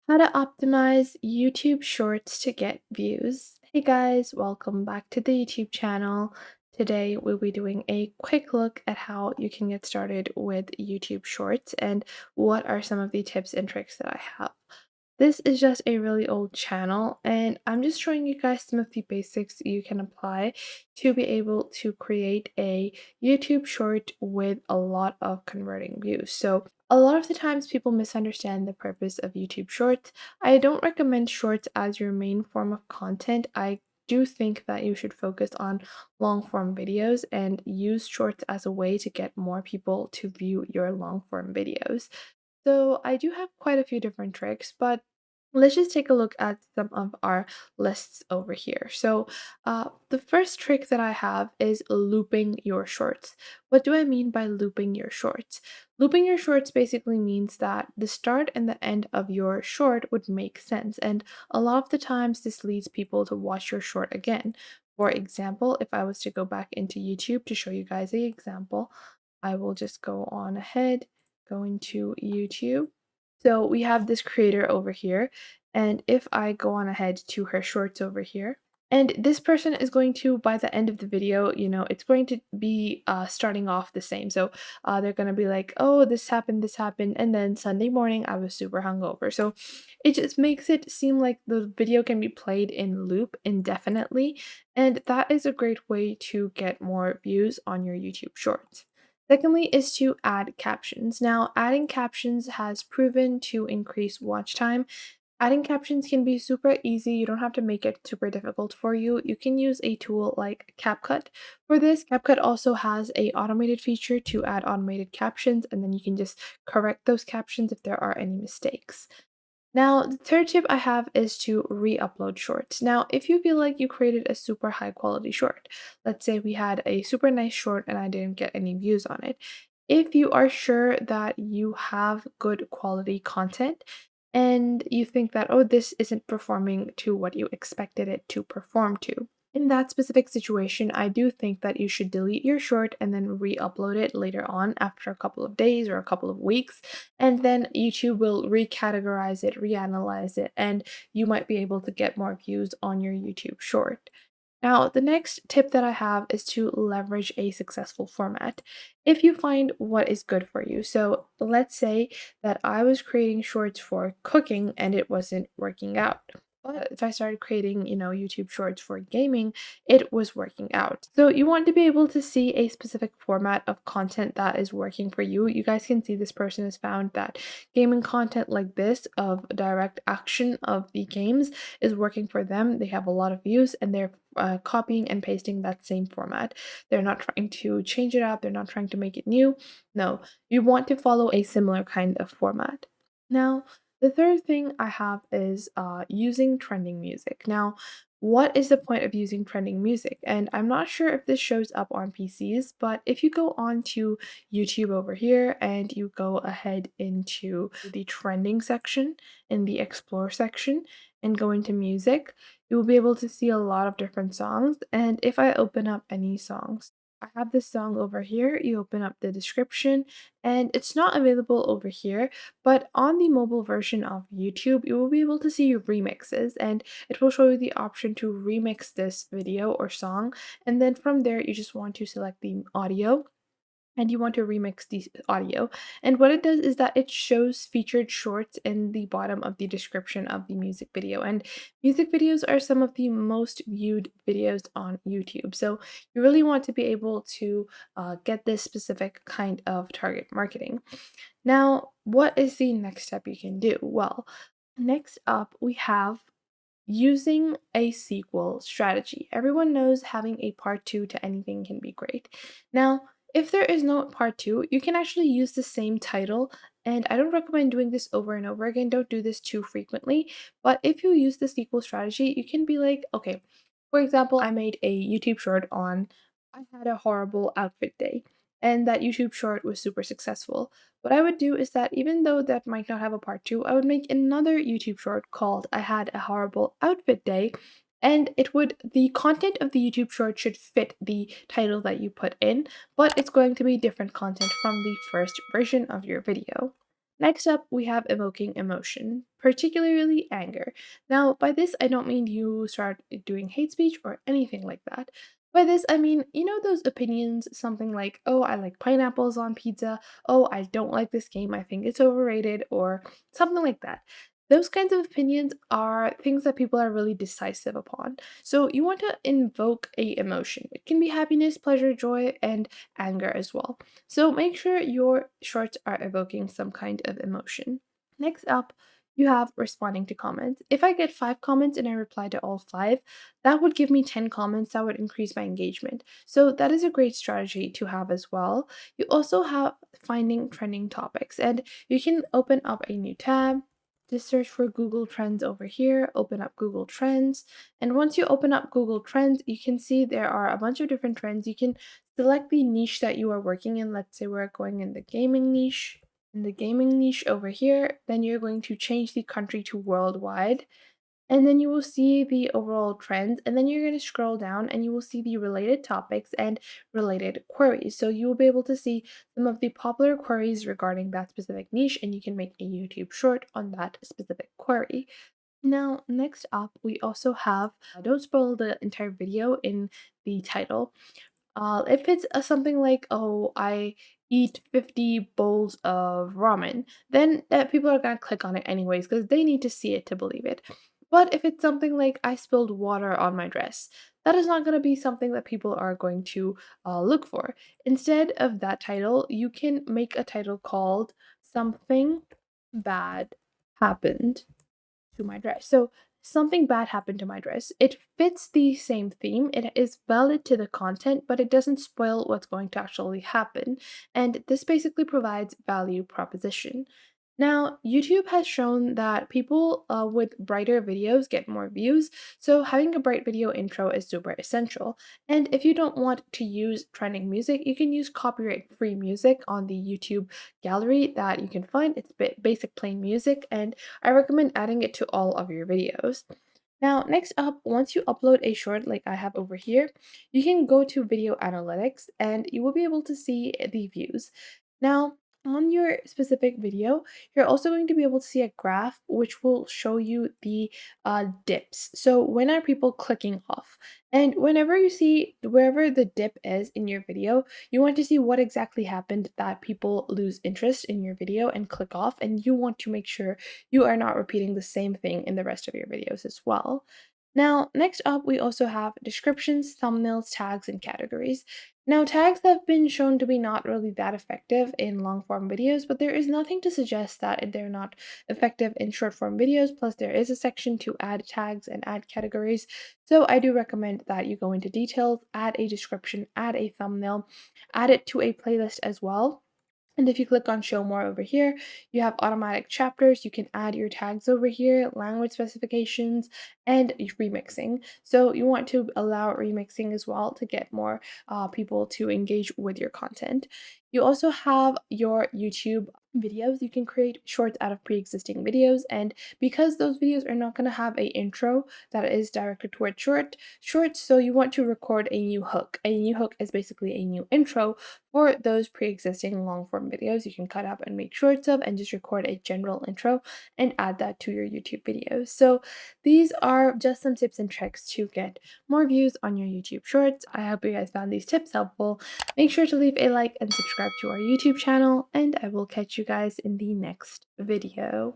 How to optimize YouTube Shorts to get views. Hey guys, welcome back to the YouTube channel. Today we'll be doing a quick look at how you can get started with YouTube Shorts and what are some of the tips and tricks that I have. This is just a really old channel, and I'm just showing you guys some of the basics you can apply to be able to create a YouTube short with a lot of converting views. So, a lot of the times people misunderstand the purpose of YouTube shorts. I don't recommend shorts as your main form of content. I do think that you should focus on long form videos and use shorts as a way to get more people to view your long form videos. So I do have quite a few different tricks, but let's just take a look at some of our lists over here. So the first trick that I have is looping your shorts. What do I mean by looping your shorts? Looping your shorts basically means that the start and the end of your short would make sense. And a lot of the times this leads people to watch your short again. For example, if I was to go back into YouTube to show you guys a example, I will just go on ahead, go into YouTube. So we have this creator over here, and if I go on ahead to her shorts over here, and this person is going to, by the end of the video, it's going to be starting off the same. So they're going to be like, oh, this happened, and then Sunday morning I was super hungover. So it just makes it seem like the video can be played in loop indefinitely, and that is a great way to get more views on your YouTube shorts. Secondly, is to add captions. Now, adding captions has proven to increase watch time. Adding captions can be super easy. You don't have to make it super difficult for you. You can use a tool like CapCut. For this, CapCut also has a automated feature to add automated captions, and then you can just correct those captions if there are any mistakes. Now, the third tip I have is to re-upload shorts. Now, if you feel like you created a super high quality short, let's say we had a super nice short and I didn't get any views on it. If you are sure that you have good quality content and you think that, oh, this isn't performing to what you expected it to perform to, in that specific situation, I do think that you should delete your short and then re-upload it later on after a couple of days or a couple of weeks, and then YouTube will recategorize it, reanalyze it, and you might be able to get more views on your YouTube short. Now, the next tip that I have is to leverage a successful format if you find what is good for you. So, let's say that I was creating shorts for cooking and it wasn't working out. But if I started creating, YouTube shorts for gaming, it was working out. So, you want to be able to see a specific format of content that is working for you. You guys can see this person has found that gaming content like this of direct action of the games is working for them. They have a lot of views and they're copying and pasting that same format. They're not trying to change it up, they're not trying to make it new. No, you want to follow a similar kind of format. Now, the third thing I have is using trending music. Now, what is the point of using trending music? And I'm not sure if this shows up on PCs, but if you go on to YouTube over here and you go ahead into the trending section in the explore section and go into music, you will be able to see a lot of different songs. And if I open up any songs, I have this song over here. You open up the description, and it's not available over here, but on the mobile version of YouTube, you will be able to see remixes, and it will show you the option to remix this video or song. And then from there, you just want to select the audio and you want to remix the audio. And what it does is that it shows featured shorts in the bottom of the description of the music video. And music videos are some of the most viewed videos on YouTube. So you really want to be able to get this specific kind of target marketing. Now, what is the next step you can do? Well, next up, we have using a sequel strategy. Everyone knows having a part two to anything can be great. Now, if there is no part two, you can actually use the same title. And I don't recommend doing this over and over again. Don't do this too frequently. But if you use the sequel strategy, you can be like, okay, for example, I made a YouTube short on I had a horrible outfit day. And that YouTube short was super successful. What I would do is that even though that might not have a part two, I would make another YouTube short called I Had a Horrible Outfit Day. And the content of the YouTube short should fit the title that you put in, but it's going to be different content from the first version of your video. Next up, we have evoking emotion, particularly anger. Now, by this, I don't mean you start doing hate speech or anything like that. By this, I mean, those opinions, something like, oh, I like pineapples on pizza, oh, I don't like this game, I think it's overrated, or something like that. Those kinds of opinions are things that people are really decisive upon. So you want to invoke a emotion. It can be happiness, pleasure, joy, and anger as well. So make sure your shorts are evoking some kind of emotion. Next up, you have responding to comments. If I get 5 comments and I reply to all 5, that would give me 10 comments that would increase my engagement. So that is a great strategy to have as well. You also have finding trending topics, and you can open up a new tab. Just search for Google Trends over here, open up Google Trends, and once you open up Google Trends, you can see there are a bunch of different trends. You can select the niche that you are working in. Let's say we're going in the gaming niche. In the gaming niche over here, then you're going to change the country to worldwide. And then you will see the overall trends. And then you're going to scroll down and you will see the related topics and related queries. So you will be able to see some of the popular queries regarding that specific niche, and you can make a YouTube short on that specific query. Now, next up, we also have don't spoil the entire video in the title. If it's something like, "Oh, I eat 50 bowls of ramen," then people are gonna click on it anyways because they need to see it to believe it. But if it's something like, "I spilled water on my dress," that is not gonna be something that people are going to look for. Instead of that title, you can make a title called "Something Bad Happened to my dress." So something bad happened to my dress. It fits the same theme. It is valid to the content, but it doesn't spoil what's going to actually happen. And this basically provides value proposition. Now, YouTube has shown that people with brighter videos get more views, so having a bright video intro is super essential. And if you don't want to use trending music, you can use copyright-free music on the YouTube gallery that you can find. It's basic plain music, and I recommend adding it to all of your videos. Now, next up, once you upload a short like I have over here, you can go to video analytics and you will be able to see the views. Now, on your specific video, you're also going to be able to see a graph which will show you the dips. So, when are people clicking off? And whenever you see wherever the dip is in your video, you want to see what exactly happened that people lose interest in your video and click off, and you want to make sure you are not repeating the same thing in the rest of your videos as well. Now, next up, we also have descriptions, thumbnails, tags, and categories. Now, tags have been shown to be not really that effective in long form videos, but there is nothing to suggest that they're not effective in short form videos. Plus, there is a section to add tags and add categories. So, I do recommend that you go into details, add a description, add a thumbnail, add it to a playlist as well. And if you click on show more over here, you have automatic chapters. You can add your tags over here, language specifications, and remixing. So you want to allow remixing as well to get more people to engage with your content. You also have your YouTube videos. You can create shorts out of pre-existing videos, and because those videos are not going to have a intro that is directed toward shorts, so you want to record a new hook. A new hook is basically a new intro for those pre-existing long form videos. You can cut up and make shorts of and just record a general intro and add that to your YouTube videos. So these are just some tips and tricks to get more views on your YouTube shorts. I hope you guys found these tips helpful. Make sure to leave a like and subscribe to our YouTube channel, and I will catch you guys in the next video.